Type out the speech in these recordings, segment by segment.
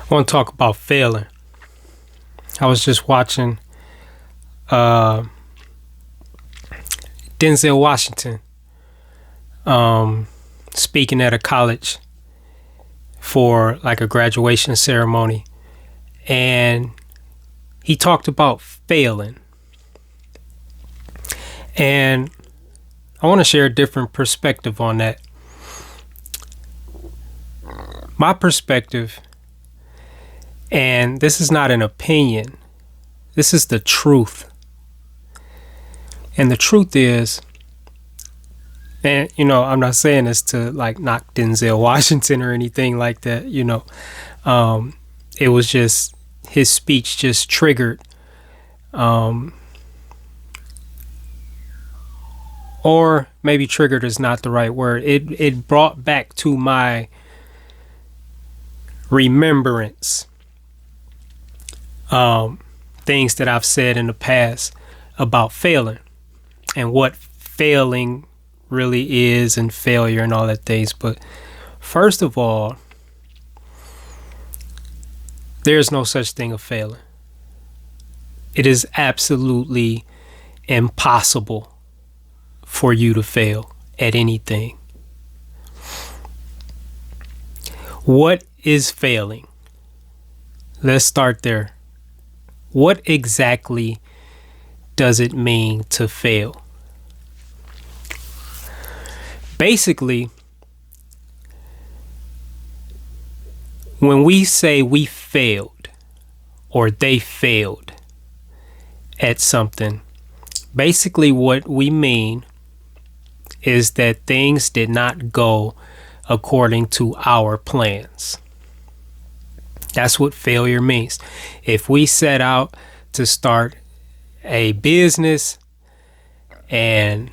I want to talk about failing. I was just watching Denzel Washington speaking at a college for like a graduation ceremony, and he talked about failing. And I want to share a different perspective on that. My perspective, and this is not an opinion, this is the truth. And the truth is, and I'm not saying this to like knock Denzel Washington or anything like that, it was just his speech just triggered, or maybe triggered is not the right word. It brought back to my remembrance things that I've said in the past about failing and what failing really is and failure and all that things. But first of all, there's no such thing of failing. It is absolutely impossible for you to fail at anything. What is failing? Let's start there. What exactly does it mean to fail? Basically, when we say we failed or they failed at something, basically what we mean is that things did not go according to our plans. That's what failure means. If we set out to start a business and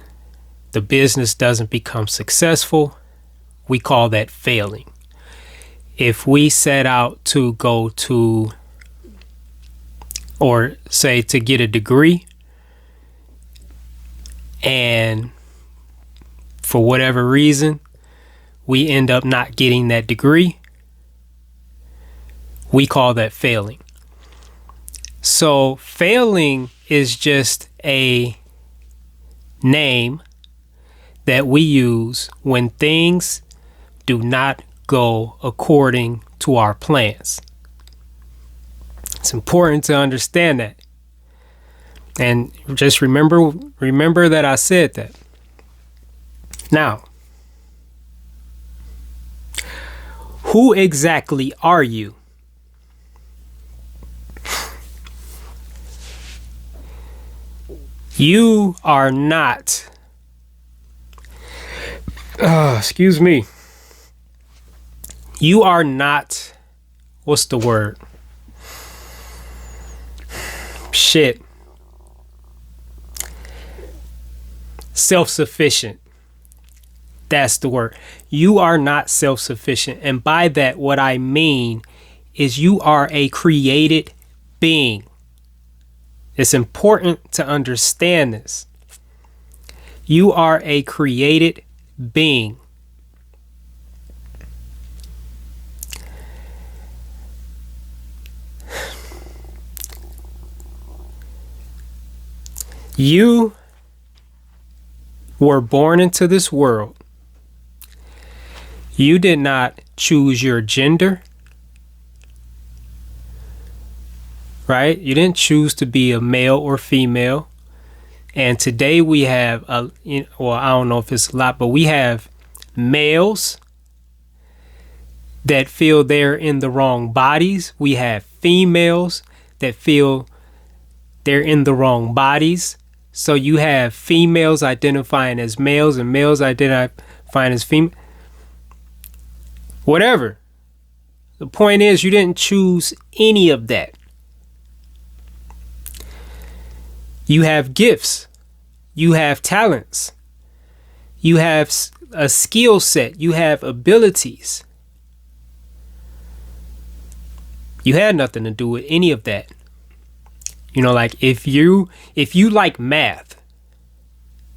the business doesn't become successful, we call that failing. If we set out to go to, or say to get a degree, and for whatever reason, we end up not getting that degree, we call that failing. So failing is just a name that we use when things do not go according to our plans. It's important to understand that. And just remember that I said that. Now, who exactly are you? You are not, excuse me. You are not, what's the word? Shit. Self-sufficient. That's the word. You are not self-sufficient. And by that, what I mean is you are a created being. It's important to understand this. You are a created being. You were born into this world. You did not choose your gender. Right? You didn't choose to be a male or female. And today we have, I don't know if it's a lot, but we have males that feel they're in the wrong bodies. We have females that feel they're in the wrong bodies. So you have females identifying as males and males identifying as female. Whatever. The point is, you didn't choose any of that. You have gifts. You have talents. You have a skill set. You have abilities. You had nothing to do with any of that. Like if you like math,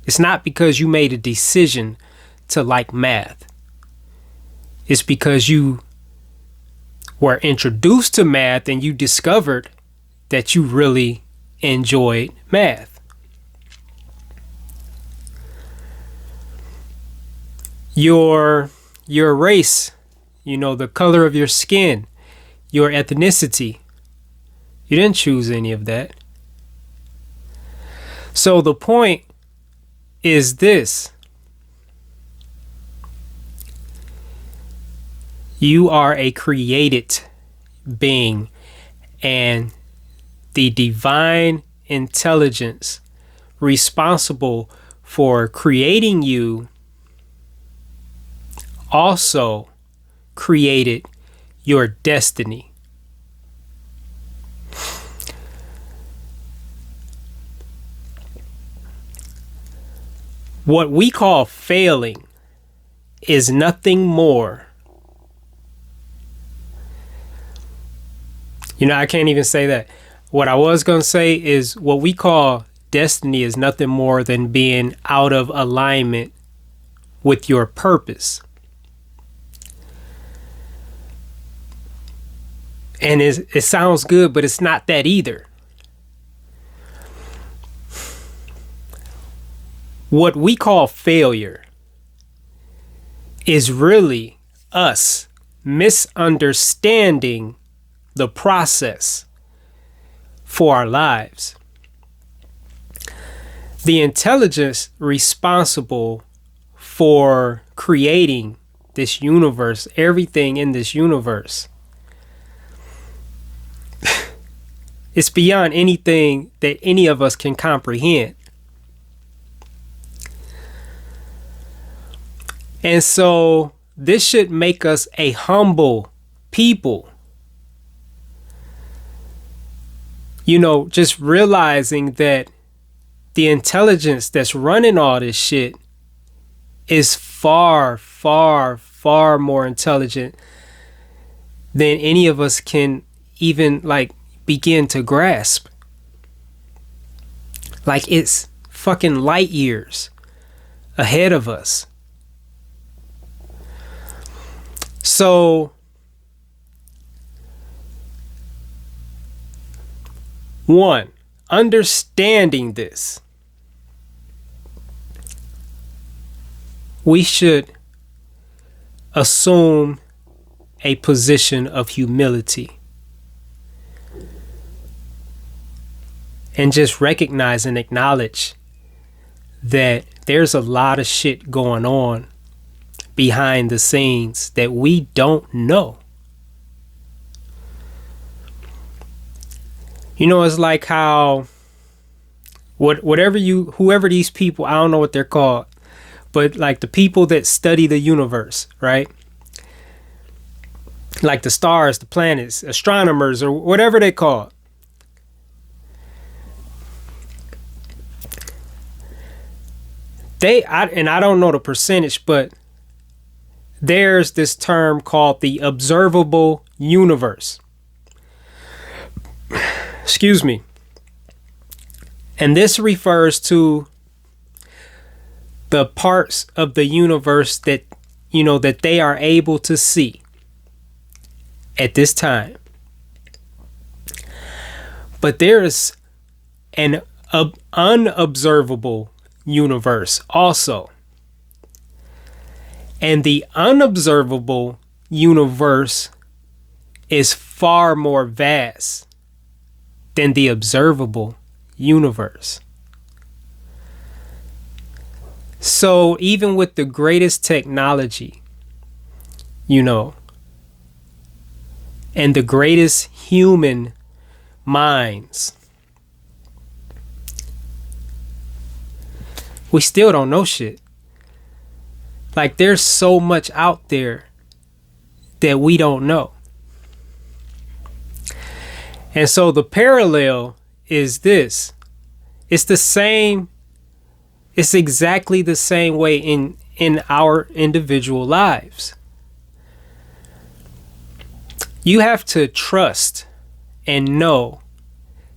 it's not because you made a decision to like math. It's because you were introduced to math and you discovered that you really enjoyed math. Your race, the color of your skin, your ethnicity. You didn't choose any of that. So the point is this. You are a created being, and the divine intelligence responsible for creating you also created your destiny. What we call failing is nothing more. I can't even say that. What I was going to say is what we call destiny is nothing more than being out of alignment with your purpose. And it sounds good, but it's not that either. What we call failure is really us misunderstanding the process for our lives. The intelligence responsible for creating this universe, everything in this universe, it's beyond anything that any of us can comprehend. And so this should make us a humble people. Just realizing that the intelligence that's running all this shit is far, far, far more intelligent than any of us can even begin to grasp. It's fucking light years ahead of us. So one, understanding this, we should assume a position of humility and just recognize and acknowledge that there's a lot of shit going on behind the scenes that we don't know. It's like how whoever these people, I don't know what they're called, but the people that study the universe, right? Like the stars, the planets, astronomers, or whatever they call it. I don't know the percentage, but there's this term called the observable universe. Excuse me. And this refers to the parts of the universe that, that they are able to see at this time. But there is an unobservable universe also. And the unobservable universe is far more vast than the observable universe. So even with the greatest technology, and the greatest human minds, we still don't know shit. There's so much out there that we don't know. And so the parallel is this. It's exactly the same way in our individual lives. You have to trust and know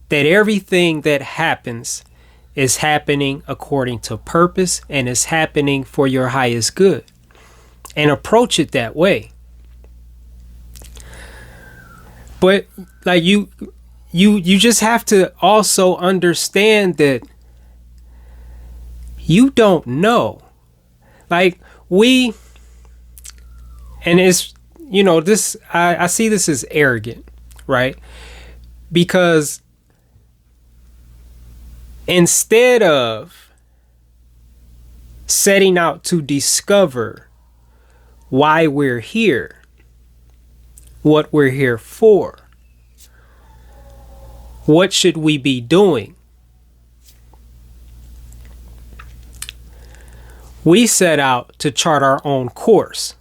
that everything that happens is happening according to purpose and is happening for your highest good. And approach it that way. But like you just have to also understand that you don't know. Like and it's, this, I see this as arrogant, right? Because instead of setting out to discover why we're here, what we're here for, what should we be doing? We set out to chart our own course.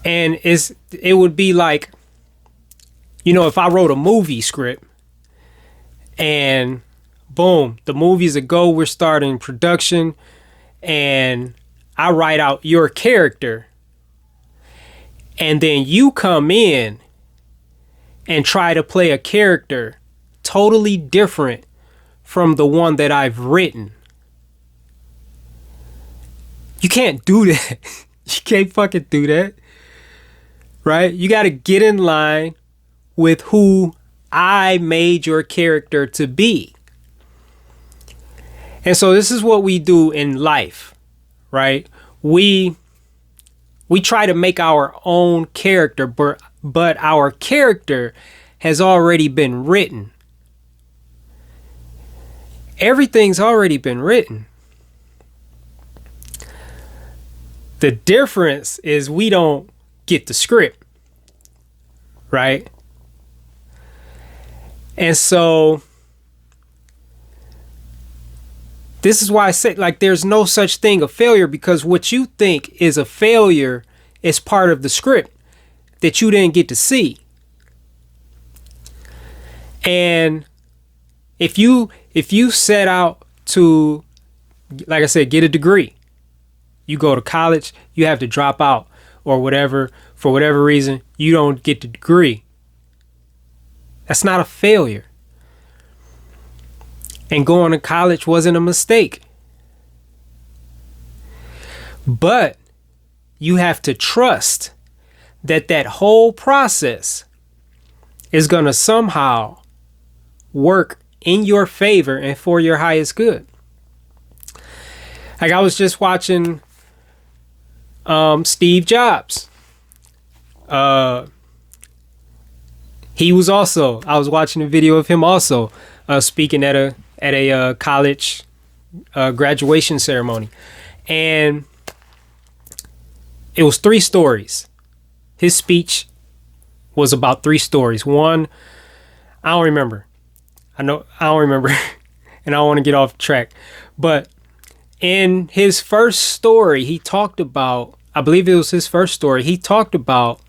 And it would be like, if I wrote a movie script and boom, the movie's a go, we're starting production, and I write out your character, and then you come in and try to play a character totally different from the one that I've written. You can't do that. You can't fucking do that. Right? You got to get in line with who I made your character to be. And so this is what we do in life, right? We try to make our own character, but our character has already been written. Everything's already been written. The difference is we don't get the script, right? And so this is why I say, like, there's no such thing of failure, because what you think is a failure is part of the script that you didn't get to see. And if you set out to, like I said, get a degree, you go to college, you have to drop out or whatever, for whatever reason, you don't get the degree. That's not a failure. And going to college wasn't a mistake. But you have to trust that whole process is going to somehow work in your favor and for your highest good. Like, I was just watching Steve Jobs. He was also, I was watching a video of him also speaking at a college graduation ceremony. And it was 3 stories. His speech was about 3 stories. One, I don't remember. I don't remember. And I don't want to get off track. But in his first story, he talked about, I believe it was his first story, he talked about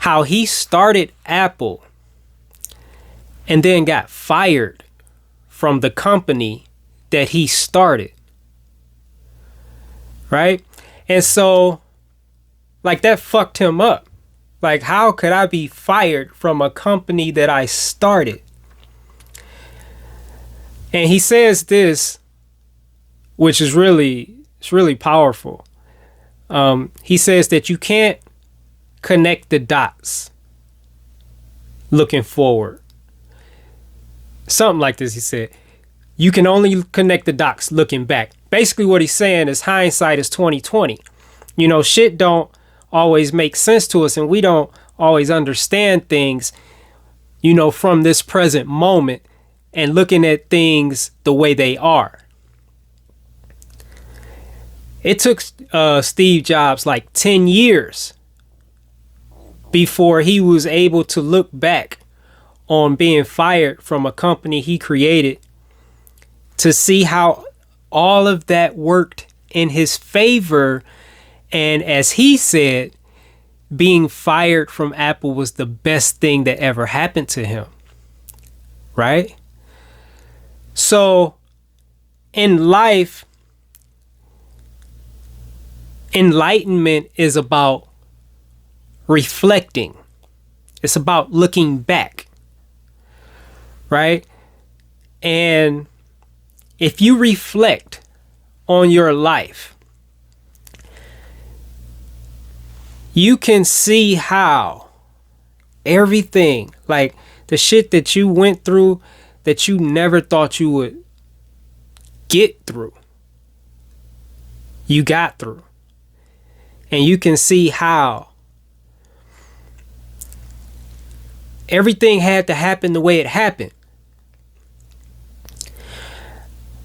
how he started Apple and then got fired from the company that he started. Right? And so, like, that fucked him up. Like, how could I be fired from a company that I started? And he says this, which is it's really powerful. He says that you can't connect the dots looking forward. Something like this, he said. You can only connect the dots looking back. Basically what he's saying is hindsight is 20/20. Shit don't always make sense to us, and we don't always understand things, from this present moment and looking at things the way they are. It took Steve Jobs like 10 years before he was able to look back on being fired from a company he created to see how all of that worked in his favor. And as he said, being fired from Apple was the best thing that ever happened to him. Right? So in life, enlightenment is about reflecting. It's about looking back. Right? And if you reflect on your life, you can see how everything, like the shit that you went through that you never thought you would get through, you got through. And you can see how everything had to happen the way it happened.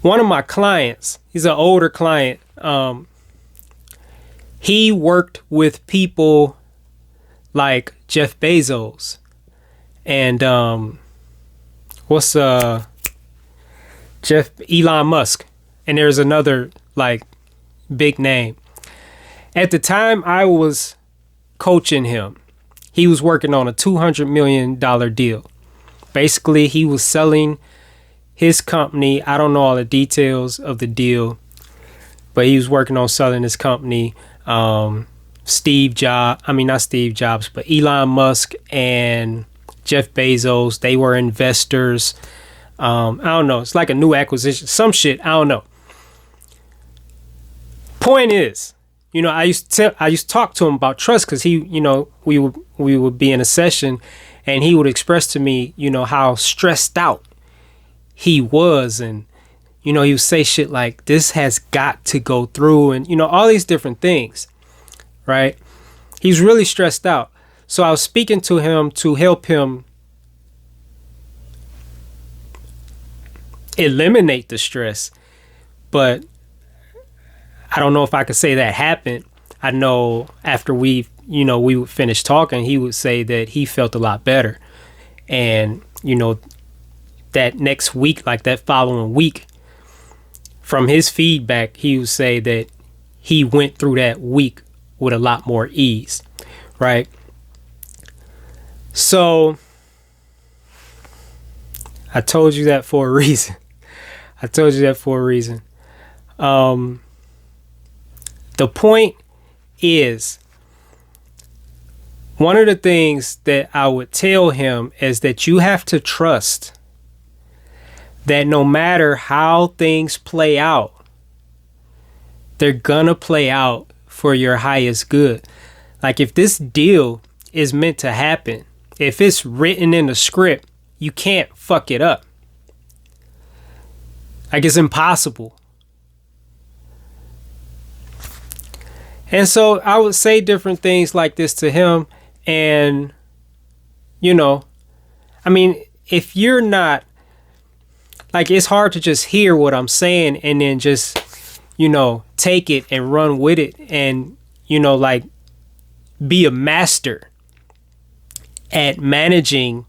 One of my clients, he's an older client. He worked with people like Jeff Bezos and Elon Musk, and there's another like big name. At the time I was coaching him, he was working on a $200 million deal. Basically, he was selling his company. I don't know all the details of the deal, but he was working on selling his company. Not Steve Jobs, but Elon Musk and Jeff Bezos, they were investors. I don't know. It's like a new acquisition, some shit. I don't know. Point is, I used to talk to him about trust because he, we would be in a session and he would express to me, how stressed out he was. And, he would say shit like, this has got to go through, and, all these different things, right? He's really stressed out. So I was speaking to him to help him eliminate the stress, but I don't know if I could say that happened. I know after we would finish talking, he would say that he felt a lot better. And, that next week, like that following week, from his feedback, he would say that he went through that week with a lot more ease, right? So I told you that for a reason. The point is, one of the things that I would tell him is that you have to trust that no matter how things play out, they're gonna play out for your highest good. Like if this deal is meant to happen, if it's written in the script, you can't fuck it up. Like it's impossible. And so I would say different things like this to him. And, if you're not, like, it's hard to just hear what I'm saying and then just, take it and run with it and, be a master at managing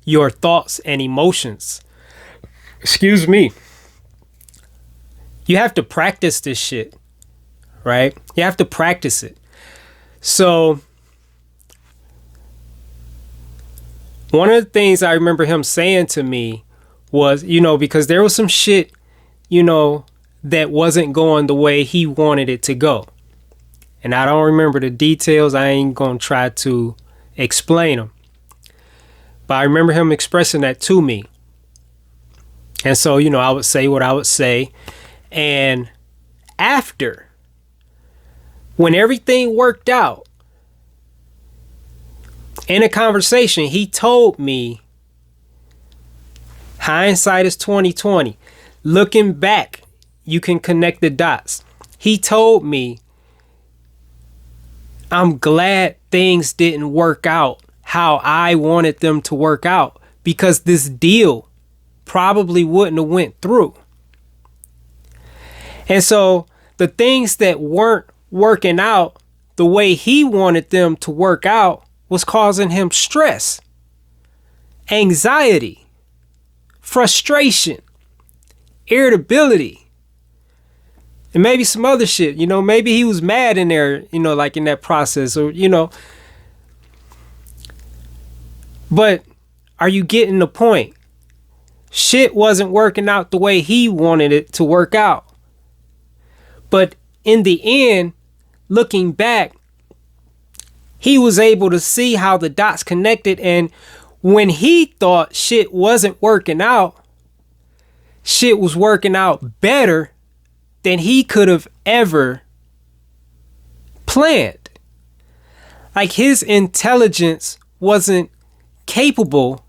your thoughts and emotions. Excuse me. You have to practice this shit. Right? You have to practice it. So one of the things I remember him saying to me was, because there was some shit, that wasn't going the way he wanted it to go. And I don't remember the details. I ain't going to try to explain them. But I remember him expressing that to me. And so, I would say what I would say. And after, when everything worked out, in a conversation, he told me, hindsight is 20/20. Looking back, you can connect the dots. He told me, I'm glad things didn't work out how I wanted them to work out, because this deal probably wouldn't have went through. And so the things that weren't working out the way he wanted them to work out was causing him stress, anxiety, frustration, irritability, and maybe some other shit. Maybe he was mad in there, like in that process, or, but are you getting the point? Shit wasn't working out the way he wanted it to work out. But in the end, looking back, he was able to see how the dots connected. And when he thought shit wasn't working out, shit was working out better than he could have ever planned. Like his intelligence wasn't capable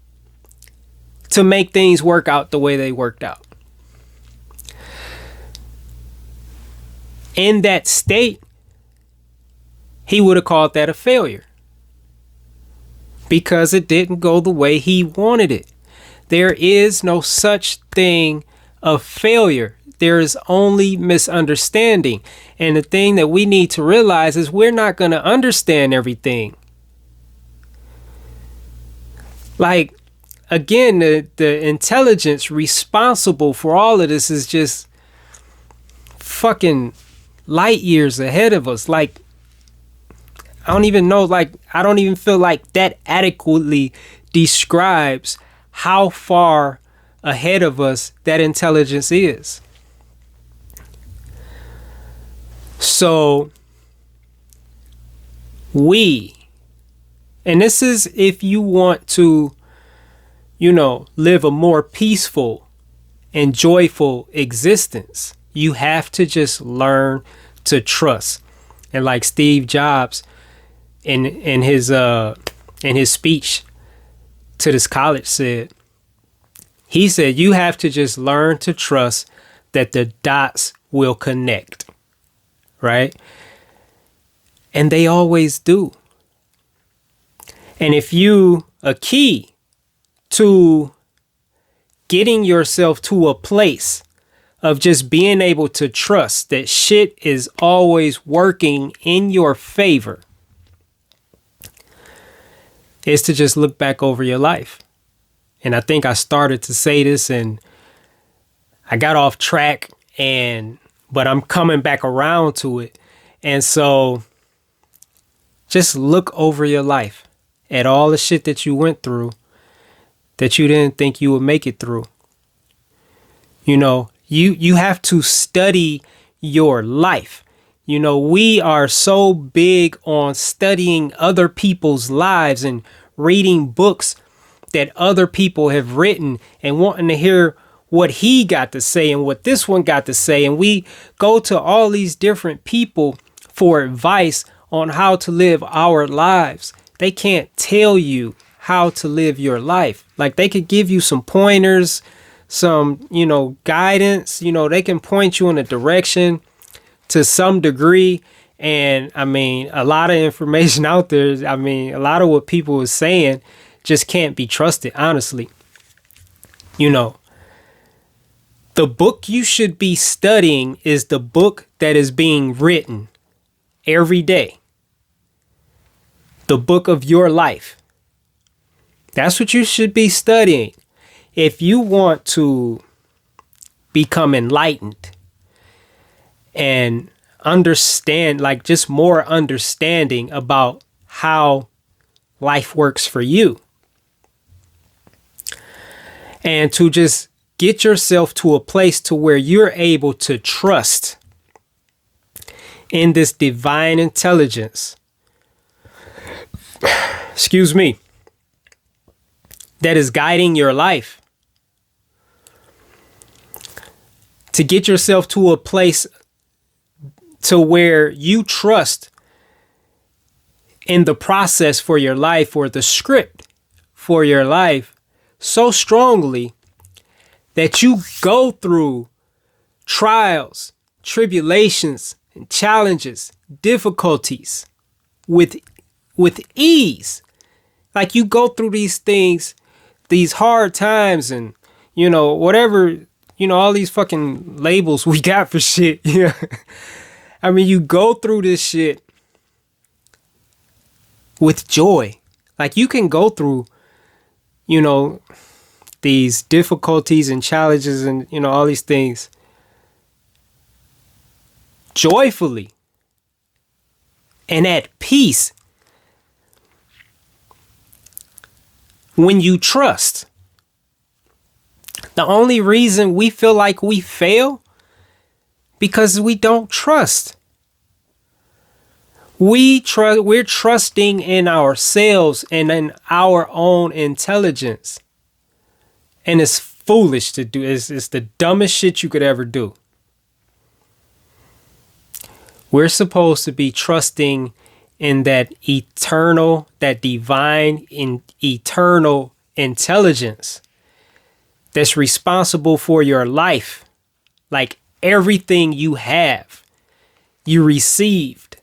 to make things work out the way they worked out. In that state, he would have called that a failure because it didn't go the way he wanted it. There is no such thing of failure. There is only misunderstanding. And the thing that we need to realize is we're not going to understand everything. Like, again, the intelligence responsible for all of this is just fucking light years ahead of us. Like, I don't even know, like, I don't even feel like that adequately describes how far ahead of us that intelligence is. So and this is if you want to, live a more peaceful and joyful existence, you have to just learn to trust. And like Steve Jobs in his speech to this college said, he said, you have to just learn to trust that the dots will connect. Right? And they always do. And if a key to getting yourself to a place of just being able to trust that shit is always working in your favor is to just look back over your life. And I think I started to say this and I got off track, but I'm coming back around to it. And so just look over your life at all the shit that you went through that you didn't think you would make it through. You have to study your life. We are so big on studying other people's lives and reading books that other people have written and wanting to hear what he got to say and what this one got to say. And we go to all these different people for advice on how to live our lives. They can't tell you how to live your life. Like, they could give you some pointers, some, guidance, they can point you in a direction to some degree. And I mean, a lot of information out there, a lot of what people are saying just can't be trusted, honestly. The book you should be studying is the book that is being written every day. The book of your life. That's what you should be studying. If you want to become enlightened and understand, like, just more understanding about how life works for you. And to just get yourself to a place to where you're able to trust in this divine intelligence, that is guiding your life. To get yourself to a place to where you trust in the process for your life or the script for your life so strongly that you go through trials, tribulations, and challenges, difficulties with ease. Like, you go through these things, these hard times, and whatever, all these fucking labels we got for shit. I mean, you go through this shit with joy. Like, you can go through, these difficulties and challenges and, all these things joyfully and at peace when you trust. The only reason we feel like we fail because we don't trust. We're trusting in ourselves and in our own intelligence. And it's foolish to do. It's the dumbest shit you could ever do. We're supposed to be trusting in that eternal, that divine and eternal intelligence that's responsible for your life. Like everything you have, you received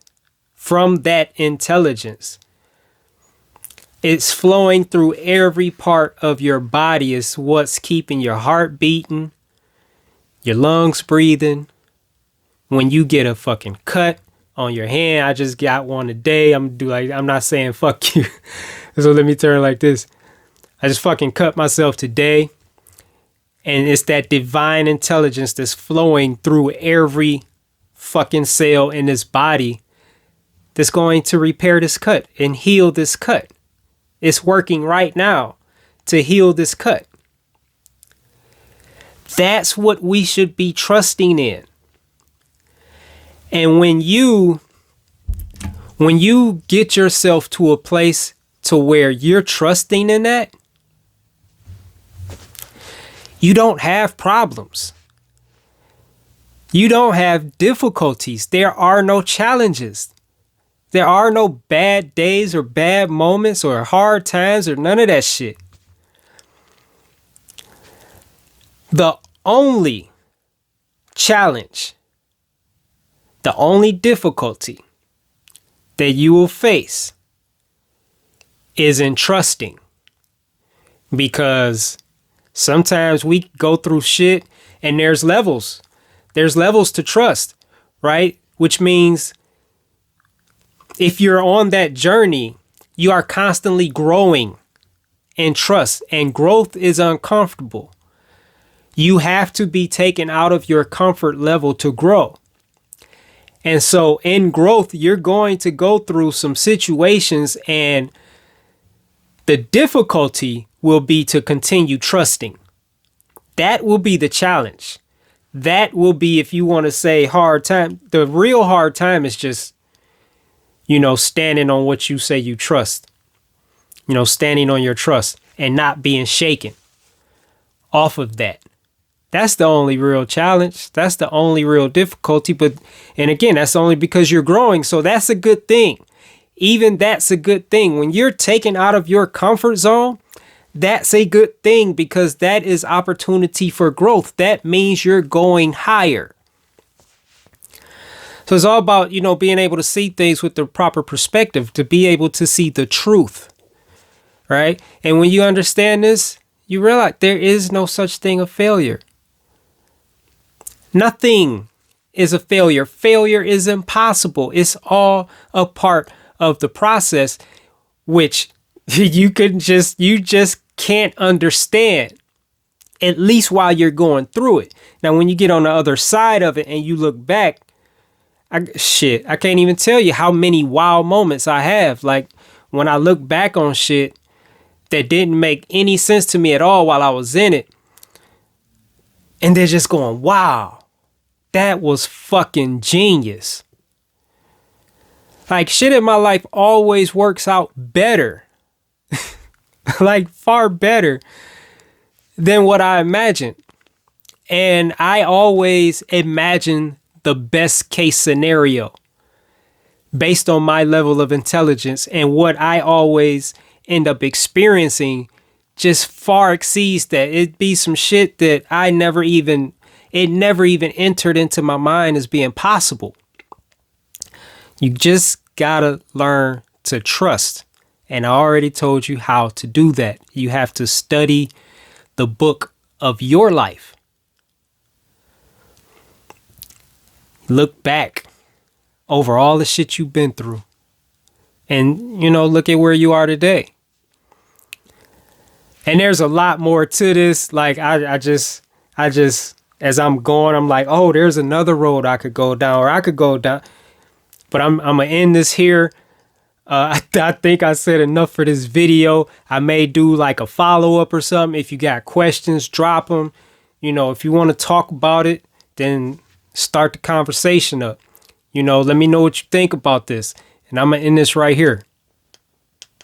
from that intelligence. It's flowing through every part of your body. It's what's keeping your heart beating, your lungs breathing. When you get a fucking cut on your hand, I just got one today. I'm not saying fuck you. So let me turn like this. I just fucking cut myself today. And it's that divine intelligence that's flowing through every fucking cell in this body that's going to repair this cut and heal this cut. It's working right now to heal this cut. That's what we should be trusting in. And when you get yourself to a place to where you're trusting in that, you don't have problems. You don't have difficulties. There are no challenges. There are no bad days or bad moments or hard times or none of that shit. The only challenge, the only difficulty that you will face is in trusting. Because sometimes we go through shit and there's levels. There's levels to trust, right? Which means if you're on that journey, you are constantly growing in trust, and growth is uncomfortable. You have to be taken out of your comfort level to grow. And so in growth, you're going to go through some situations, and the difficulty will be to continue trusting. That will be the challenge. That will be, if you want to say hard time, the real hard time is just, standing on what you say you trust, standing on your trust and not being shaken off of that. That's the only real challenge. That's the only real difficulty. And again, that's only because you're growing. So that's a good thing. Even that's a good thing. When you're taken out of your comfort zone, that's a good thing, because that is opportunity for growth. That means you're going higher. So it's all about, being able to see things with the proper perspective, to be able to see the truth, right? And when you understand this, you realize there is no such thing as failure. Nothing is a failure. Failure is impossible. It's all a part of the process, which you just can't understand, at least while you're going through it. Now, when you get on the other side of it and you look back, I can't even tell you how many wow moments I have. Like when I look back on shit that didn't make any sense to me at all while I was in it, and they're just going, wow, that was fucking genius. Like shit in my life always works out better. Like far better than what I imagined. And I always imagine the best case scenario based on my level of intelligence, and what I always end up experiencing just far exceeds that. It'd be some shit that it never even entered into my mind as being possible. You just gotta learn to trust. And I already told you how to do that. You have to study the book of your life. Look back over all the shit you've been through. And, look at where you are today. And there's a lot more to this. Like, I just, as I'm going, I'm like, oh, there's another road I could go down, or I could go down. But I'm going to end this here. I think I said enough for this video. I may do like a follow-up or something. If you got questions, drop them. If you want to talk about it, then start the conversation up. Let me know what you think about this. And I'm going to end this right here.